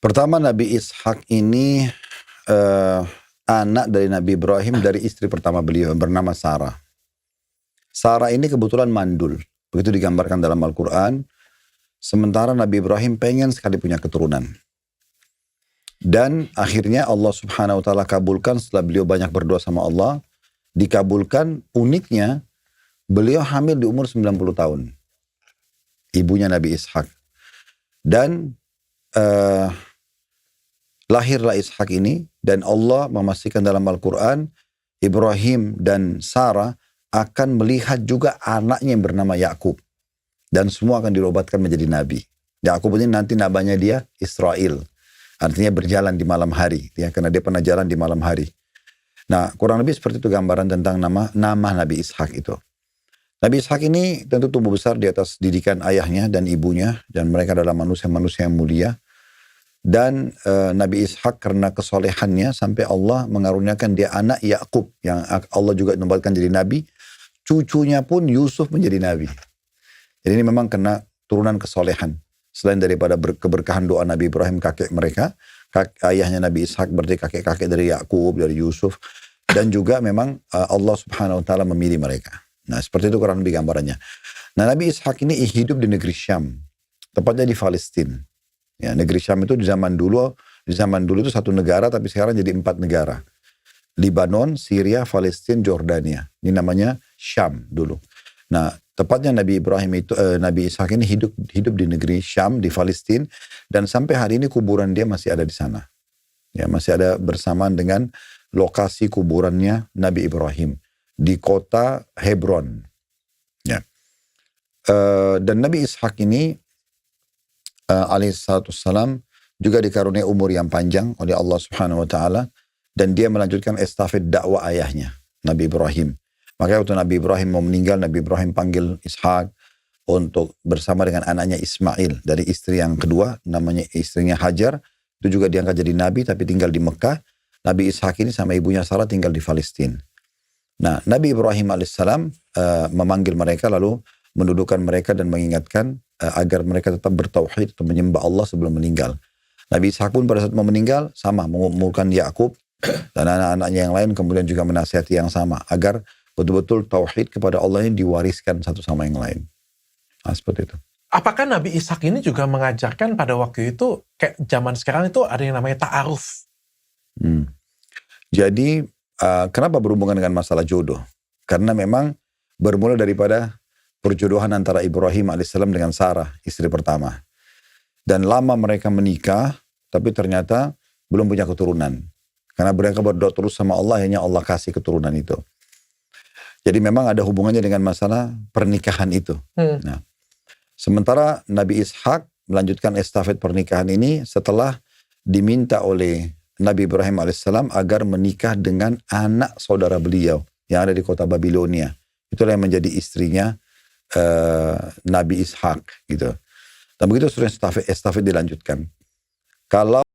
Pertama, Nabi Ishak ini anak dari Nabi Ibrahim dari istri pertama beliau bernama Sarah. Sarah ini kebetulan mandul. Begitu digambarkan dalam Al-Quran. Sementara Nabi Ibrahim pengen sekali punya keturunan. Dan akhirnya Allah subhanahu wa ta'ala kabulkan setelah beliau banyak berdoa sama Allah. Dikabulkan, uniknya beliau hamil di umur 90 tahun. Ibunya Nabi Ishak. Dan lahirlah Ishak ini. Dan Allah memastikan dalam Al-Quran, Ibrahim dan Sarah akan melihat juga anaknya yang bernama Yakub. Dan semua akan dirobatkan menjadi nabi. Yakub ini nanti namanya dia Israel. Artinya berjalan di malam hari. Ya, karena dia pernah jalan di malam hari. Nah, kurang lebih seperti itu gambaran tentang nama Nabi Ishak itu. Nabi Ishak ini tentu tumbuh besar di atas didikan ayahnya dan ibunya. Dan mereka adalah manusia-manusia yang mulia. Dan Nabi Ishak karena kesolehannya sampai Allah mengaruniakan dia anak Yakub. Yang Allah juga nobatkan jadi nabi. Cucunya pun Yusuf menjadi nabi. Jadi ini memang kena turunan kesolehan. Selain daripada keberkahan doa Nabi Ibrahim kakek mereka. Ayahnya Nabi Ishak berarti kakek-kakek dari Yakub, dari Yusuf. Dan juga memang Allah subhanahu wa ta'ala memilih mereka. Nah seperti itu kurang lebih gambarannya. Nah Nabi Ishak ini hidup di negeri Syam. Tepatnya di Palestina. Ya, negeri Syam itu di zaman dulu itu satu negara tapi sekarang jadi 4 negara. Libanon, Syria, Palestina, Jordania. Ini namanya Syam dulu. Nah, tepatnya Nabi Ishak ini hidup di negeri Syam, di Palestina, dan sampai hari ini kuburan dia masih ada di sana. Ya, masih ada bersamaan dengan lokasi kuburannya Nabi Ibrahim di kota Hebron. Ya. Dan Nabi Ishak ini alaihissalam juga dikaruniai umur yang panjang oleh Allah Subhanahu wa taala dan dia melanjutkan estafet dakwah ayahnya, Nabi Ibrahim. Makanya waktu Nabi Ibrahim mau meninggal, Nabi Ibrahim panggil Ishak untuk bersama dengan anaknya Ismail dari istri yang kedua, namanya istrinya Hajar. Itu juga diangkat jadi nabi tapi tinggal di Mekah. Nabi Ishak ini sama ibunya Sarah tinggal di Palestina. Nah, Nabi Ibrahim alaihissalam memanggil mereka lalu mendudukkan mereka dan mengingatkan agar mereka tetap bertauhid atau menyembah Allah sebelum meninggal. Nabi Ishak pun pada saat mau meninggal sama mengumpulkan Yakub dan anak-anaknya yang lain kemudian juga menasihati yang sama agar betul-betul tauhid kepada Allah ini diwariskan satu sama yang lain. Nah, seperti itu. Apakah Nabi Ishak ini juga mengajarkan pada waktu itu, kayak zaman sekarang itu ada yang namanya ta'aruf? Jadi, kenapa berhubungan dengan masalah jodoh? Karena memang bermula daripada perjodohan antara Ibrahim alaihissalam dengan Sarah, istri pertama. Dan lama mereka menikah, tapi ternyata belum punya keturunan. Karena mereka berdoa terus sama Allah, hanya Allah kasih keturunan itu. Jadi memang ada hubungannya dengan masalah pernikahan itu. Nah, sementara Nabi Ishak melanjutkan estafet pernikahan ini setelah diminta oleh Nabi Ibrahim alaihissalam agar menikah dengan anak saudara beliau yang ada di kota Babilonia. Itulah yang menjadi istrinya Nabi Ishak gitu. Dan begitu seterusnya estafet dilanjutkan. Kalau